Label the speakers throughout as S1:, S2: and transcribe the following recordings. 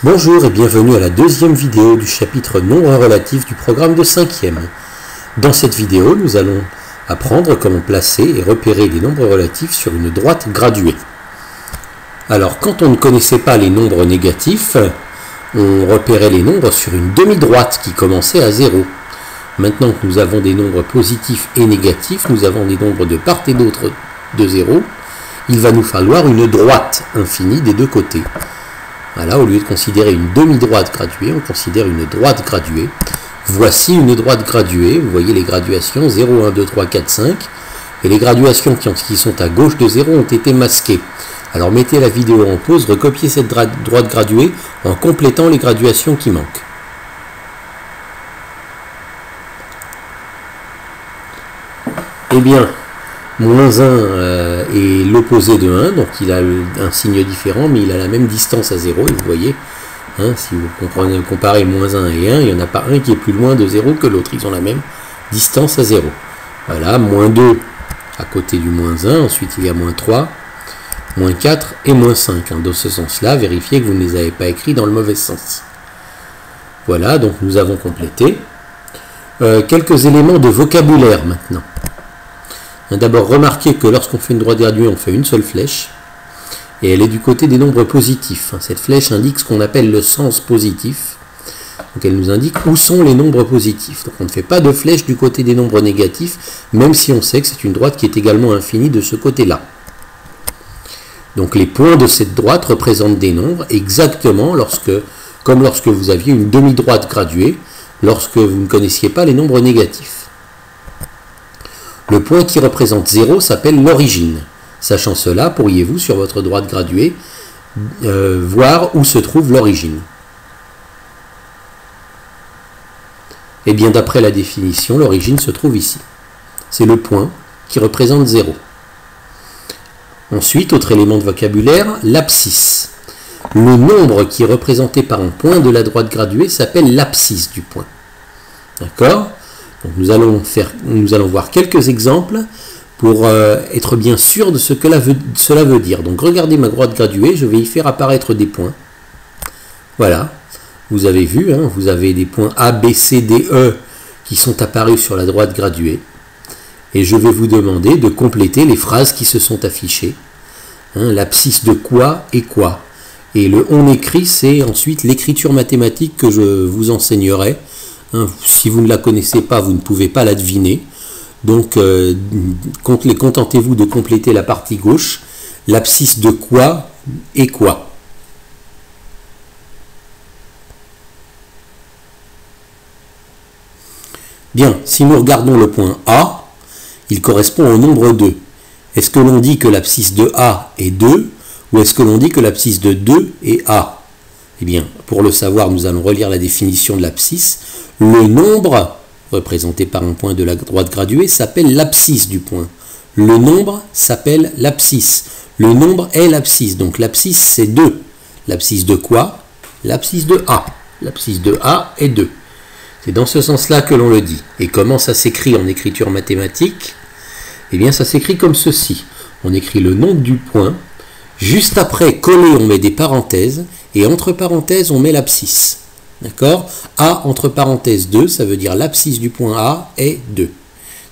S1: Bonjour et bienvenue à la deuxième vidéo du chapitre nombres relatifs du programme de 5e. Dans cette vidéo, nous allons apprendre comment placer et repérer des nombres relatifs sur une droite graduée. Alors, quand on ne connaissait pas les nombres négatifs, on repérait les nombres sur une demi-droite qui commençait à 0. Maintenant que nous avons des nombres positifs et négatifs, nous avons des nombres de part et d'autre de 0, il va nous falloir une droite infinie des deux côtés. Voilà, au lieu de considérer une demi-droite graduée, on considère une droite graduée. Voici une droite graduée, vous voyez les graduations 0, 1, 2, 3, 4, 5. Et les graduations qui sont à gauche de 0 ont été masquées. Alors mettez la vidéo en pause, recopiez cette droite graduée en complétant les graduations qui manquent. Eh bien, moins 1 est l'opposé de 1, donc il a un signe différent, mais il a la même distance à 0, et vous voyez, hein, si vous comparez moins 1 et 1, il n'y en a pas un qui est plus loin de 0 que l'autre, ils ont la même distance à 0. Voilà, moins 2 à côté du moins 1, ensuite il y a moins 3, moins 4 et moins 5. Hein. Dans ce sens-là, vérifiez que vous ne les avez pas écrits dans le mauvais sens. Voilà, donc nous avons complété. Quelques éléments de vocabulaire maintenant. D'abord, remarquez que lorsqu'on fait une droite graduée, on fait une seule flèche, et elle est du côté des nombres positifs. Cette flèche indique ce qu'on appelle le sens positif, donc elle nous indique où sont les nombres positifs. Donc on ne fait pas de flèche du côté des nombres négatifs, même si on sait que c'est une droite qui est également infinie de ce côté-là. Donc les points de cette droite représentent des nombres, exactement comme lorsque vous aviez une demi-droite graduée, lorsque vous ne connaissiez pas les nombres négatifs. Le point qui représente 0 s'appelle l'origine. Sachant cela, pourriez-vous, sur votre droite graduée, voir où se trouve l'origine? Eh bien, d'après la définition, l'origine se trouve ici. C'est le point qui représente 0. Ensuite, autre élément de vocabulaire, l'abscisse. Le nombre qui est représenté par un point de la droite graduée s'appelle l'abscisse du point. D'accord ? Donc nous allons voir quelques exemples pour être bien sûr de ce que cela veut dire. Donc regardez ma droite graduée, je vais y faire apparaître des points. Voilà, vous avez vu, hein, vous avez des points A, B, C, D, E qui sont apparus sur la droite graduée. Et je vais vous demander de compléter les phrases qui se sont affichées. Hein, l'abscisse de quoi et quoi. Et le on écrit, c'est ensuite l'écriture mathématique que je vous enseignerai. Si vous ne la connaissez pas, vous ne pouvez pas la deviner. Donc, contentez-vous de compléter la partie gauche. L'abscisse de quoi et quoi. Bien, si nous regardons le point A, il correspond au nombre 2. Est-ce que l'on dit que l'abscisse de A est 2 ou est-ce que l'on dit que l'abscisse de 2 est A? Eh bien, pour le savoir, nous allons relire la définition de l'abscisse. Le nombre, représenté par un point de la droite graduée, s'appelle l'abscisse du point. Le nombre s'appelle l'abscisse. Le nombre est l'abscisse. Donc l'abscisse, c'est 2. L'abscisse de quoi? L'abscisse de A. L'abscisse de A est 2. C'est dans ce sens-là que l'on le dit. Et comment ça s'écrit en écriture mathématique? Eh bien, ça s'écrit comme ceci. On écrit le nombre du point. Juste après, collé, on met des parenthèses, et entre parenthèses, on met l'abscisse. D'accord? A entre parenthèses 2, ça veut dire l'abscisse du point A est 2.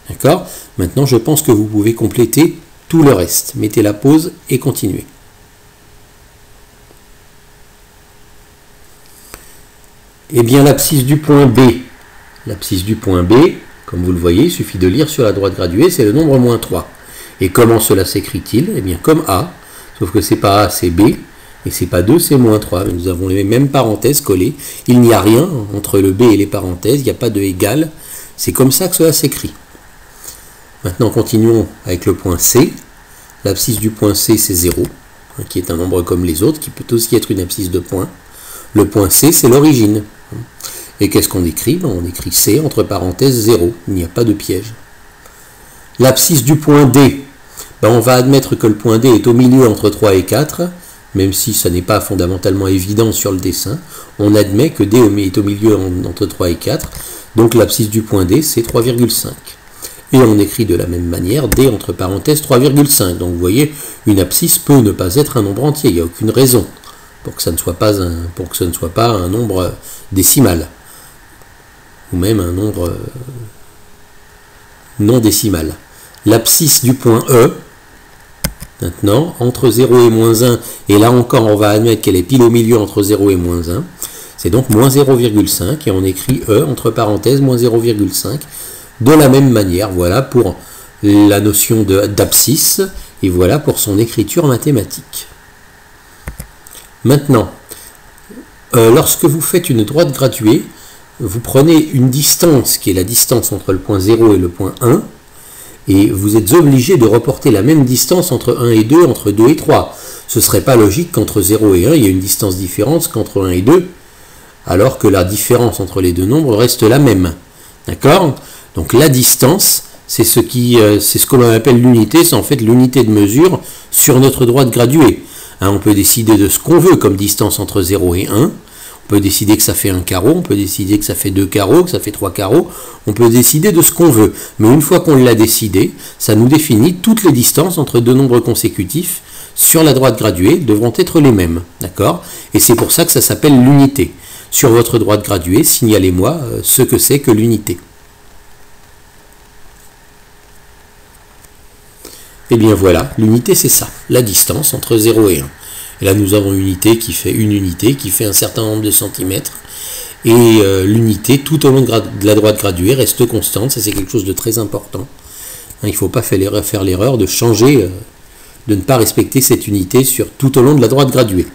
S1: D'accord? Maintenant, je pense que vous pouvez compléter tout le reste. Mettez la pause et continuez. Eh bien, l'abscisse du point B. L'abscisse du point B, comme vous le voyez, il suffit de lire sur la droite graduée, c'est le nombre moins 3. Et comment cela s'écrit-il? Eh bien, comme A. Sauf que c'est pas A, c'est B, et c'est pas 2, c'est moins 3. Nous avons les mêmes parenthèses collées. Il n'y a rien entre le B et les parenthèses, il n'y a pas de égal. C'est comme ça que cela s'écrit. Maintenant, continuons avec le point C. L'abscisse du point C, c'est 0, qui est un nombre comme les autres, qui peut aussi être une abscisse de point. Le point C, c'est l'origine. Et qu'est-ce qu'on écrit? On écrit C entre parenthèses 0. Il n'y a pas de piège. L'abscisse du point D. On va admettre que le point D est au milieu entre 3 et 4, même si ça n'est pas fondamentalement évident sur le dessin. On admet que D est au milieu entre 3 et 4, donc l'abscisse du point D, c'est 3,5. Et on écrit de la même manière D entre parenthèses 3,5. Donc vous voyez, une abscisse peut ne pas être un nombre entier, il n'y a aucune raison. pour que ça ne soit pas un nombre décimal, ou même un nombre non décimal. L'abscisse du point E, maintenant, entre 0 et moins 1, et là encore on va admettre qu'elle est pile au milieu entre 0 et moins 1, c'est donc moins 0,5, et on écrit E entre parenthèses moins 0,5, de la même manière, voilà pour la notion d'abscisse, et voilà pour son écriture mathématique. Maintenant, lorsque vous faites une droite graduée, vous prenez une distance qui est la distance entre le point 0 et le point 1, et vous êtes obligé de reporter la même distance entre 1 et 2, entre 2 et 3. Ce ne serait pas logique qu'entre 0 et 1, il y ait une distance différente qu'entre 1 et 2, alors que la différence entre les deux nombres reste la même. D'accord? Donc la distance, c'est ce que l'on appelle l'unité, c'est en fait l'unité de mesure sur notre droite graduée. Hein, on peut décider de ce qu'on veut comme distance entre 0 et 1. On peut décider que ça fait un carreau, on peut décider que ça fait 2 carreaux, que ça fait 3 carreaux. On peut décider de ce qu'on veut. Mais une fois qu'on l'a décidé, ça nous définit toutes les distances entre deux nombres consécutifs sur la droite graduée devront être les mêmes. D'accord? Et c'est pour ça que ça s'appelle l'unité. Sur votre droite graduée, signalez-moi ce que c'est que l'unité. Et bien voilà, l'unité c'est ça, la distance entre 0 et 1. Et là, nous avons une unité qui fait un certain nombre de centimètres. Et l'unité, tout au long de la droite graduée, reste constante. Ça, c'est quelque chose de très important. Hein, il ne faut pas faire l'erreur de changer, de ne pas respecter cette unité tout au long de la droite graduée.